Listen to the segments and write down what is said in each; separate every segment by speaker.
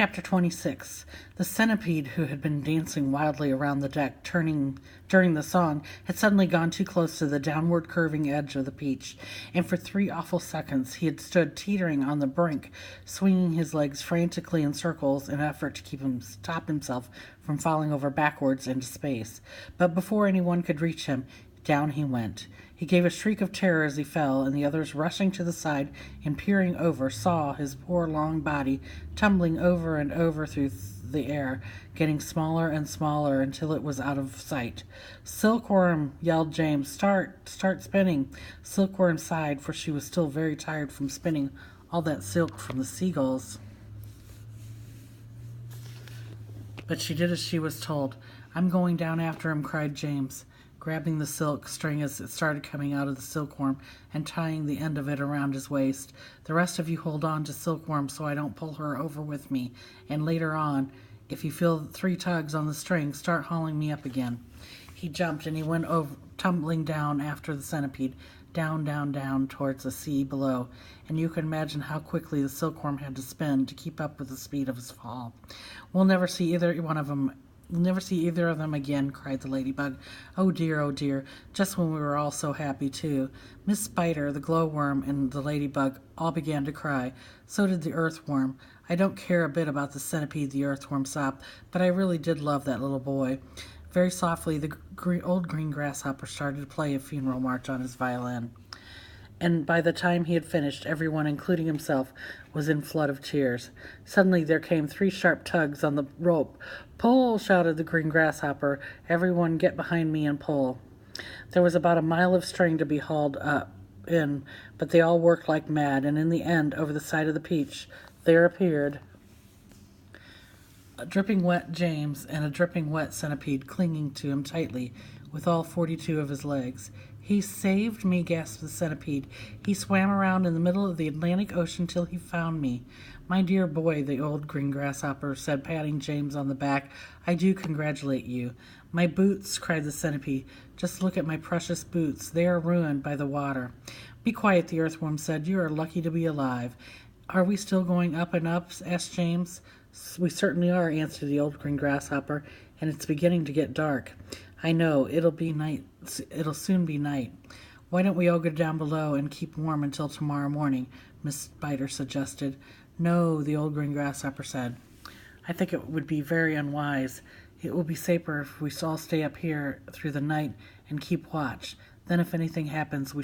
Speaker 1: Chapter 26. The centipede, who had been dancing wildly around the deck during the song, had suddenly gone too close to the downward curving edge of the Peach, and for 3 awful seconds he had stood teetering on the brink, swinging his legs frantically in circles in an effort to stop himself from falling over backwards into space. But before anyone could reach him, down he went. He gave a shriek of terror as he fell, and the others, rushing to the side and peering over, saw his poor long body tumbling over and over through the air, getting smaller and smaller until it was out of sight. "Silkworm!" yelled James. "Start spinning!" Silkworm sighed, for she was still very tired from spinning all that silk from the seagulls. But she did as she was told. "I'm going down after him," cried James, grabbing the silk string as it started coming out of the silkworm and tying the end of it around his waist. "The rest of you hold on to Silkworm so I don't pull her over with me, and later on, if you feel 3 tugs on the string, start hauling me up again." He jumped and he went over, tumbling down after the centipede, down, down, down towards the sea below, and you can imagine how quickly the silkworm had to spin to keep up with the speed of his fall. We'll never see either of them again," cried the ladybug. Oh dear, just when we were all so happy, too." Miss Spider, the glowworm, and the ladybug all began to cry. So did the earthworm. "I don't care a bit about the centipede," the earthworm sobbed, "but I really did love that little boy." Very softly, the old green grasshopper started to play a funeral march on his violin, and by the time he had finished, everyone, including himself, was in a flood of tears. Suddenly there came 3 sharp tugs on the rope. "Pull!" shouted the green grasshopper. "Everyone get behind me and pull." There was about a mile of string to be hauled up in, but they all worked like mad, and in the end, over the side of the Peach, there appeared a dripping wet James and a dripping wet centipede clinging to him tightly with all 42 of his legs. "He saved me," gasped the centipede. "He swam around in the middle of the Atlantic Ocean till he found me." "My dear boy," the old green grasshopper said, patting James on the back, "I do congratulate you." "My boots!" cried the centipede. "Just look at my precious boots. They are ruined by the water." "Be quiet," the earthworm said. "You are lucky to be alive." "Are we still going up and up?" asked James. "We certainly are," answered the old green grasshopper, "and it's beginning to get dark." "I know. It'll soon be night." "Why don't we all go down below and keep warm until tomorrow morning?" Miss Spider suggested. "No," the old green grasshopper said. "I think it would be very unwise. It will be safer if we all stay up here through the night and keep watch. Then if anything happens, we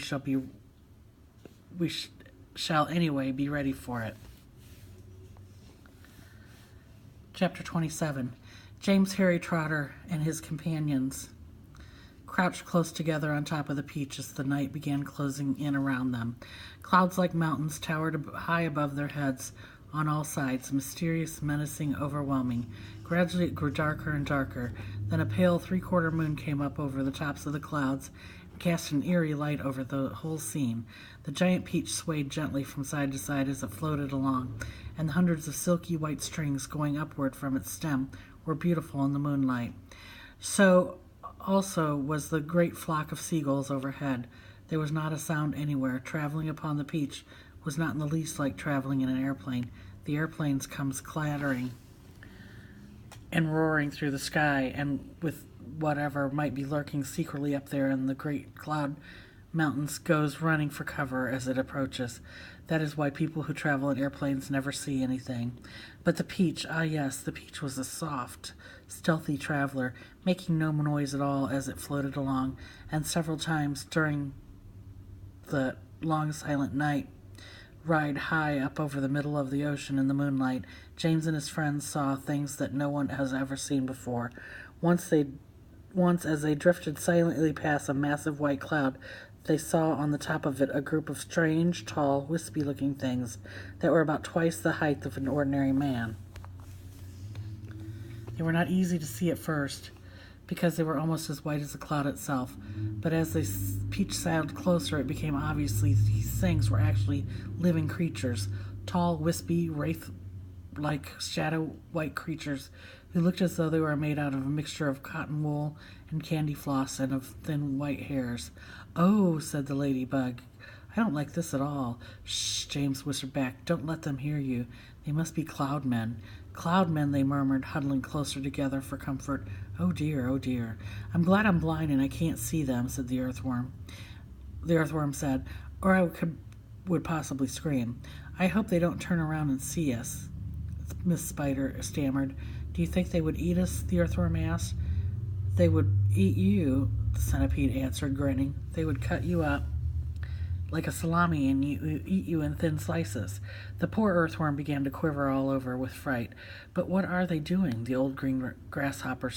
Speaker 1: shall anyway be ready for it." Chapter 27. James Harry Trotter and his companions crouched close together on top of the Peach as the night began closing in around them. Clouds like mountains towered high above their heads on all sides, mysterious, menacing, overwhelming. Gradually it grew darker and darker. Then a pale 3/4 moon came up over the tops of the clouds and cast an eerie light over the whole scene. The giant Peach swayed gently from side to side as it floated along, and the hundreds of silky white strings going upward from its stem were beautiful in the moonlight. So also was the great flock of seagulls overhead. There was not a sound anywhere. Traveling upon the Peach was not in the least like traveling in an airplane. The airplanes comes clattering and roaring through the sky, and with whatever might be lurking secretly up there in the great cloud mountains goes running for cover as it approaches. That is why people who travel in airplanes never see anything. But the Peach, ah yes, the Peach was a soft, stealthy traveler, making no noise at all as it floated along, and several times during the long silent night ride high up over the middle of the ocean in the moonlight, James and his friends saw things that no one has ever seen before. Once, as they drifted silently past a massive white cloud, they saw on the top of it a group of strange, tall, wispy-looking things that were about twice the height of an ordinary man. They were not easy to see at first, because they were almost as white as the cloud itself, but as the Peach sailed closer, it became obvious these things were actually living creatures, tall, wispy, wraith-like shadow-white creatures who looked as though they were made out of a mixture of cotton wool and candy floss and of thin white hairs. "Oh," said the ladybug, I don't like this at all. Shh, James whispered back. Don't let them hear you. They must be cloud men. Cloud men, they murmured, huddling closer together for comfort. Oh dear, oh dear. I'm glad I'm blind and I can't see them, said the earthworm. The earthworm said, or would possibly scream. I hope they don't turn around and see us, Miss Spider stammered. Do you think they would eat us? The earthworm asked. They would eat you, the centipede answered, grinning. They would cut you up like a salami and eat you in thin slices. The poor earthworm began to quiver all over with fright. But what are they doing? The old green grasshopper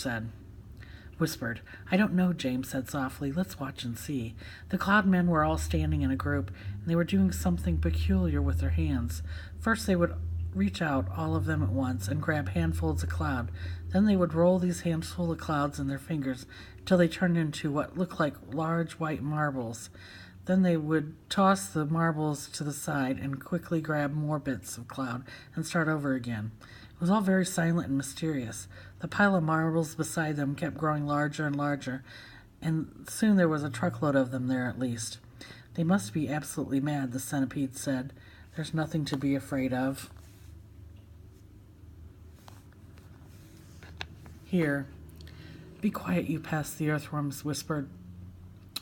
Speaker 1: whispered. I don't know, James said softly. Let's watch and see. The cloud men were all standing in a group, and they were doing something peculiar with their hands. First they would reach out, all of them at once, and grab handfuls of cloud. Then they would roll these handfuls of clouds in their fingers till they turned into what looked like large white marbles. Then they would toss the marbles to the side and quickly grab more bits of cloud and start over again. It was all very silent and mysterious. The pile of marbles beside them kept growing larger and larger, and soon there was a truckload of them there at least. They must be absolutely mad, the centipede said. There's nothing to be afraid of. Here, be quiet, you pests, the earthworms whispered.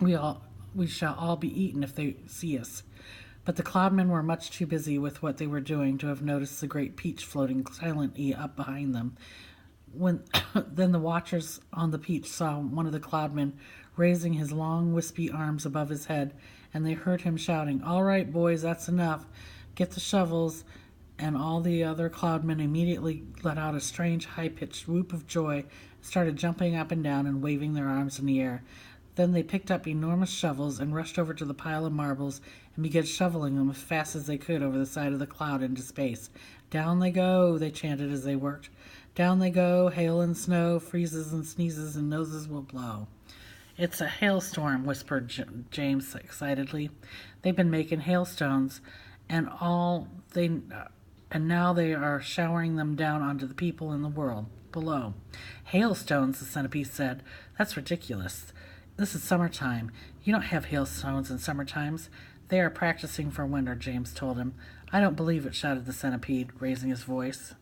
Speaker 1: We shall all be eaten if they see us. But the cloudmen were much too busy with what they were doing to have noticed the great peach floating silently up behind them. Then the watchers on the peach saw one of the cloudmen raising his long, wispy arms above his head, and they heard him shouting, All right, boys, that's enough. Get the shovels. And all the other cloudmen immediately let out a strange, high-pitched whoop of joy and started jumping up and down and waving their arms in the air. Then they picked up enormous shovels and rushed over to the pile of marbles and began shoveling them as fast as they could over the side of the cloud into space. Down they go, they chanted as they worked. Down they go, hail and snow, freezes and sneezes, and noses will blow. It's a hailstorm, whispered James excitedly. They've been making hailstones, and now they are showering them down onto the people in the world below. Hailstones, the centipede said. That's ridiculous. This is summertime. You don't have hailstones in summer times. They are practicing for winter, James told him. I don't believe it, shouted the centipede, raising his voice.